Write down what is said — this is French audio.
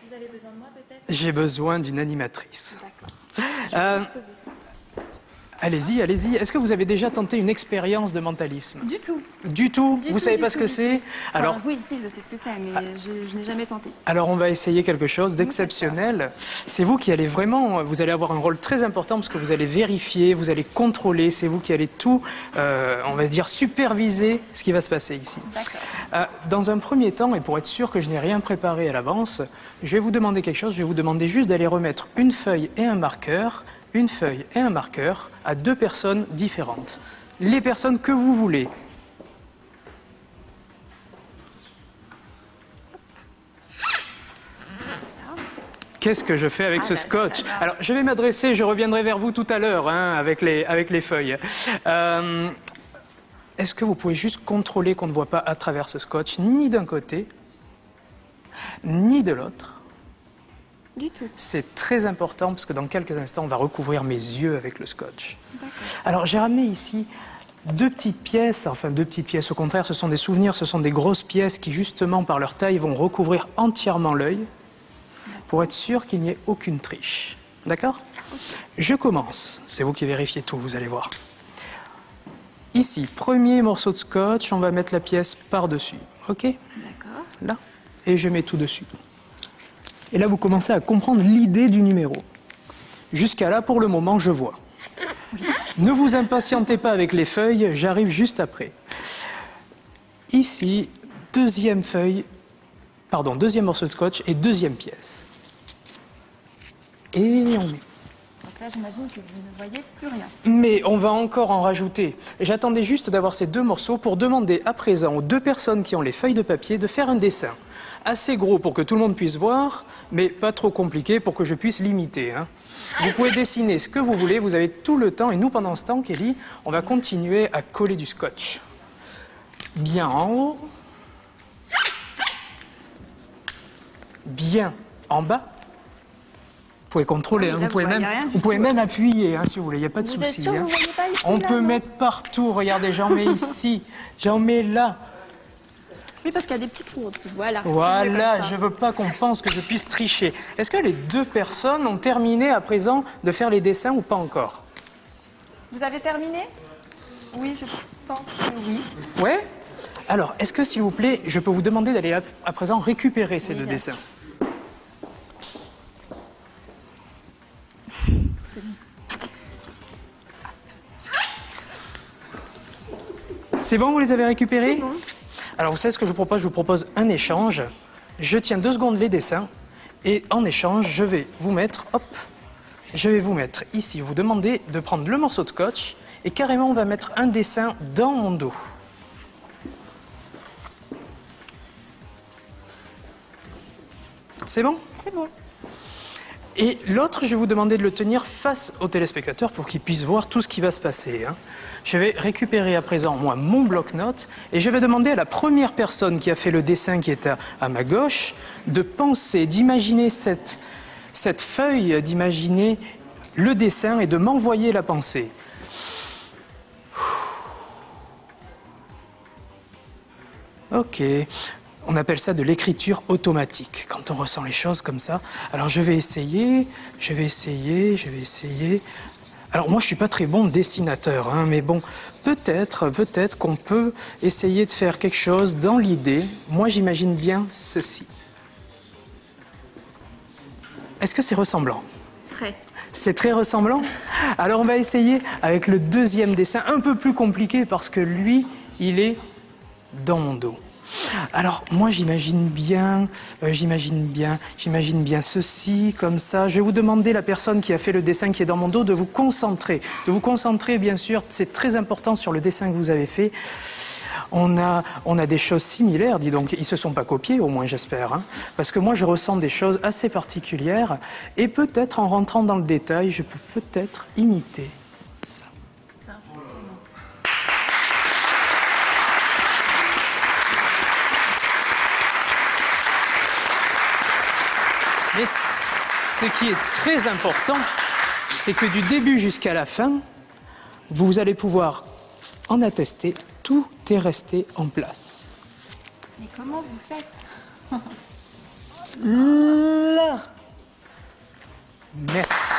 Vous avez besoin de moi peut-être? J'ai besoin d'une animatrice. D'accord. Allez-y, allez-y. Est-ce que vous avez déjà tenté une expérience de mentalisme? Du tout. Du tout? Vous savez pas ce que c'est? Alors, oui, si, je sais ce que c'est, mais je n'ai jamais tenté. alors on va essayer quelque chose d'exceptionnel. C'est vous qui allez vraiment, vous allez avoir un rôle très important parce que vous allez vérifier, vous allez contrôler, c'est vous qui allez tout, on va dire, superviser ce qui va se passer ici. D'accord. Dans un premier temps, et pour être sûr que je n'ai rien préparé à l'avance, je vais vous demander quelque chose, je vais vous demander juste d'aller remettre une feuille et un marqueur à deux personnes différentes. Les personnes que vous voulez. Qu'est-ce que je fais avec ce scotch? Alors, je vais m'adresser, je reviendrai vers vous tout à l'heure hein, avec les feuilles. Est-ce que vous pouvez juste contrôler qu'on ne voit pas à travers ce scotch, ni d'un côté, ni de l'autre? Du tout. C'est très important parce que dans quelques instants, on va recouvrir mes yeux avec le scotch. D'accord. Alors, j'ai ramené ici deux petites pièces, enfin deux petites pièces, au contraire, ce sont des souvenirs, ce sont des grosses pièces qui, justement, par leur taille, vont recouvrir entièrement l'œil pour être sûr qu'il n'y ait aucune triche. D'accord? Je commence. C'est vous qui vérifiez tout, vous allez voir. Ici, premier morceau de scotch, on va mettre la pièce par-dessus. OK? D'accord. Là. Et je mets tout dessus. Et là, vous commencez à comprendre l'idée du numéro. Jusqu'à là, pour le moment, je vois. Ne vous impatientez pas avec les feuilles, j'arrive juste après. Ici, deuxième morceau de scotch et deuxième pièce. Et on met. Donc là, j'imagine que vous ne voyez plus rien. Mais on va encore en rajouter. J'attendais juste d'avoir ces deux morceaux pour demander à présent aux deux personnes qui ont les feuilles de papier de faire un dessin. Assez gros pour que tout le monde puisse voir, mais pas trop compliqué pour que je puisse l'imiter. Hein. Vous pouvez dessiner ce que vous voulez, vous avez tout le temps. Et nous, pendant ce temps, Kelly, on va continuer à coller du scotch. Bien en haut. Bien en bas. Vous pouvez contrôler, hein, vous pouvez même appuyer hein, si vous voulez, il n'y a pas de souci. Vous Hein. voyez pas ici, On là, peut non? mettre partout, regardez, j'en mets ici, j'en mets là. Oui, parce qu'il y a des petits trous au-dessus. Voilà. Voilà, je ne veux pas qu'on pense que je puisse tricher. Est-ce que les deux personnes ont terminé à présent de faire les dessins ou pas encore? Vous avez terminé? Oui, je pense que oui. Ouais? Alors, est-ce que, s'il vous plaît, je peux vous demander d'aller à présent récupérer ces deux dessins? C'est bon, vous les avez récupérés? C'est bon. Alors, vous savez ce que je vous propose? Je vous propose un échange. Je tiens 2 secondes les dessins et en échange, je vais vous mettre, ici, vous demander de prendre le morceau de scotch et carrément, on va mettre un dessin dans mon dos. C'est bon? C'est bon. Et l'autre, je vais vous demander de le tenir face aux téléspectateurs pour qu'ils puissent voir tout ce qui va se passer. Hein. Je vais récupérer à présent, moi, mon bloc-notes et je vais demander à la première personne qui a fait le dessin qui est à ma gauche de penser, d'imaginer cette feuille, d'imaginer le dessin et de m'envoyer la pensée. Ok. On appelle ça de l'écriture automatique, quand on ressent les choses comme ça. Alors je vais essayer. Alors moi je suis pas très bon dessinateur, hein, mais bon, peut-être qu'on peut essayer de faire quelque chose dans l'idée. Moi j'imagine bien ceci. Est-ce que c'est ressemblant? Très. C'est très ressemblant? Alors on va essayer avec le deuxième dessin, un peu plus compliqué parce que lui, il est dans mon dos. Alors, moi, j'imagine bien ceci, comme ça. Je vais vous demander, la personne qui a fait le dessin qui est dans mon dos, de vous concentrer. De vous concentrer, bien sûr, c'est très important sur le dessin que vous avez fait. On a des choses similaires, dis donc. Ils ne se sont pas copiés, au moins, j'espère. Hein, parce que moi, je ressens des choses assez particulières. Et peut-être, en rentrant dans le détail, je peux peut-être imiter ça. Mais ce qui est très important, c'est que du début jusqu'à la fin, vous allez pouvoir en attester, tout est resté en place. Mais comment vous faites? Merci.